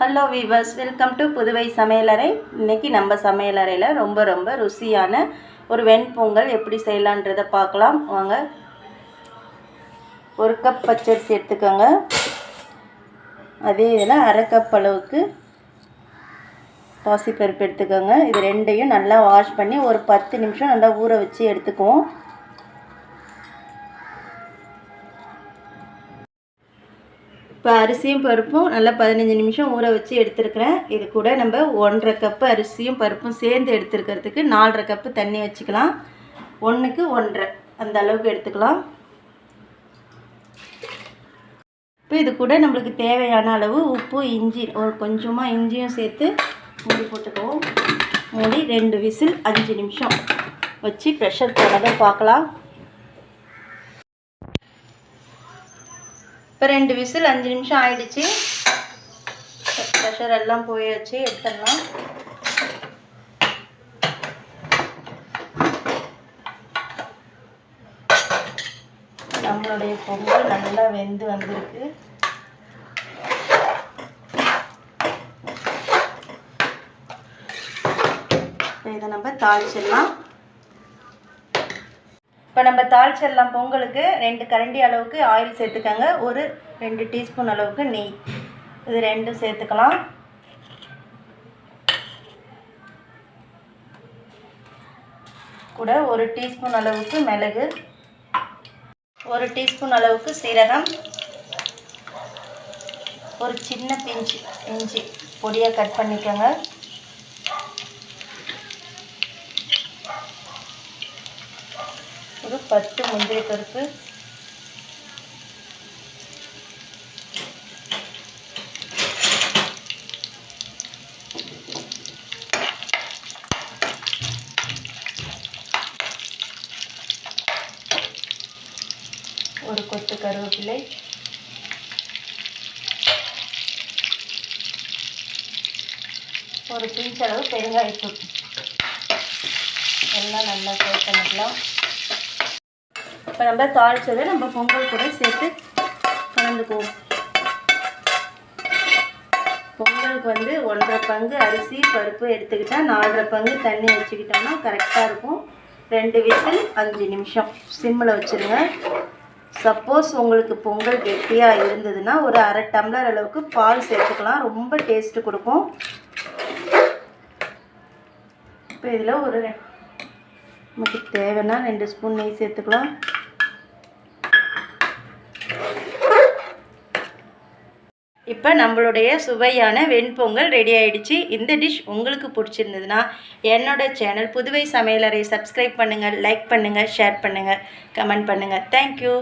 Hello viewers, welcome to Puduvai சமையலறை. இன்றைக்கி நம்ம சமையலறையில் ரொம்ப ருசியான ஒரு வெண்பொங்கல் எப்படி செய்யலான்றதை பார்க்கலாம் வாங்க. ஒரு கப் பச்சரிசி எடுத்துக்கோங்க. அதே இதில் அரை கப் அளவுக்கு பாசிப்பருப்பு எடுத்துக்கோங்க. இது ரெண்டையும் நல்லா வாஷ் பண்ணி ஒரு 10 நிமிஷம் நல்லா ஊற வச்சு எடுத்துக்குவோம். இப்போ அரிசியும் பருப்பும் நல்லா 15 நிமிஷம் ஊற வச்சு எடுத்துருக்கிறேன். இது கூட நம்ம 1.5 கப்பு அரிசியும் பருப்பும் சேர்ந்து எடுத்துருக்கிறதுக்கு 4.5 கப்பு தண்ணி வச்சுக்கலாம். 1க்கு 1.5 அந்த அளவுக்கு எடுத்துக்கலாம். இப்போ இது கூட நம்மளுக்கு தேவையான அளவு உப்பு, இஞ்சி, ஒரு கொஞ்சமாக இஞ்சியும் சேர்த்து மூடி போட்டுக்குவோம். மூடி 2 விசில் 5 நிமிஷம் வச்சு ப்ரெஷர் போனதை பார்க்கலாம். இப்போ 2 விசில் 5 நிமிஷம் ஆயிடுச்சு. ப்ரெஷர் எல்லாம் போயாச்சு, எடுத்துடலாம். நம்மளுடைய பொங்கல் நல்லா வெந்து வந்திருக்கு. இதை நம்ம தாளிச்சிடலாம். இப்போ நம்ம தாளிச்சிடலாம். பொங்கலுக்கு 2 கரண்டி அளவுக்கு ஆயில் சேர்த்துக்கோங்க. ஒரு 2 டீஸ்பூன் அளவுக்கு நெய், இது 2 சேர்த்துக்கலாம். கூட 1 டீஸ்பூன் அளவுக்கு மிளகு, 1 டீஸ்பூன் அளவுக்கு சீரகம், ஒரு சின்ன பிஞ்சு இஞ்சி பொடியாக கட் பண்ணிக்கோங்க. ஒரு 10 முந்திரி பருப்பு, ஒரு கொத்து கருவேப்பிலை, ஒரு பிஞ்ச் அளவு பெருங்காயத்தூள் எல்லாம் நல்லா ஃப்ரை பண்ணிக்கலாம். இப்போ நம்ம தாளிச்சதை நம்ம பொங்கல் கூட சேர்த்து கலந்துக்குவோம். பொங்கலுக்கு 1.5 பங்கு அரிசி பருப்பு எடுத்துக்கிட்டால் 4.5 பங்கு தண்ணி வச்சுக்கிட்டோம்னா கரெக்டாக இருக்கும். 2 விசில் 5 நிமிஷம் சிம்மில் வச்சுருங்க. சப்போஸ் உங்களுக்கு பொங்கல் கெட்டியாக இருந்ததுன்னா ஒரு அரை டம்ளர் அளவுக்கு பால் சேர்த்துக்கலாம், ரொம்ப டேஸ்ட்டு கொடுக்கும். இப்போ இதில் ஒரு நமக்கு தேவைன்னா 2 ஸ்பூன் நெய் சேர்த்துக்கலாம். இப்போ நம்மளுடைய சுவையான வெண்பொங்கல் ரெடி ஆகிடுச்சு. இந்த டிஷ் உங்களுக்கு பிடிச்சிருந்ததுன்னா என்னோட சேனல் புதுவை சமையலறை சப்ஸ்கிரைப் பண்ணுங்கள், லைக் பண்ணுங்கள், ஷேர் பண்ணுங்கள், கமெண்ட் பண்ணுங்கள். தேங்க்யூ.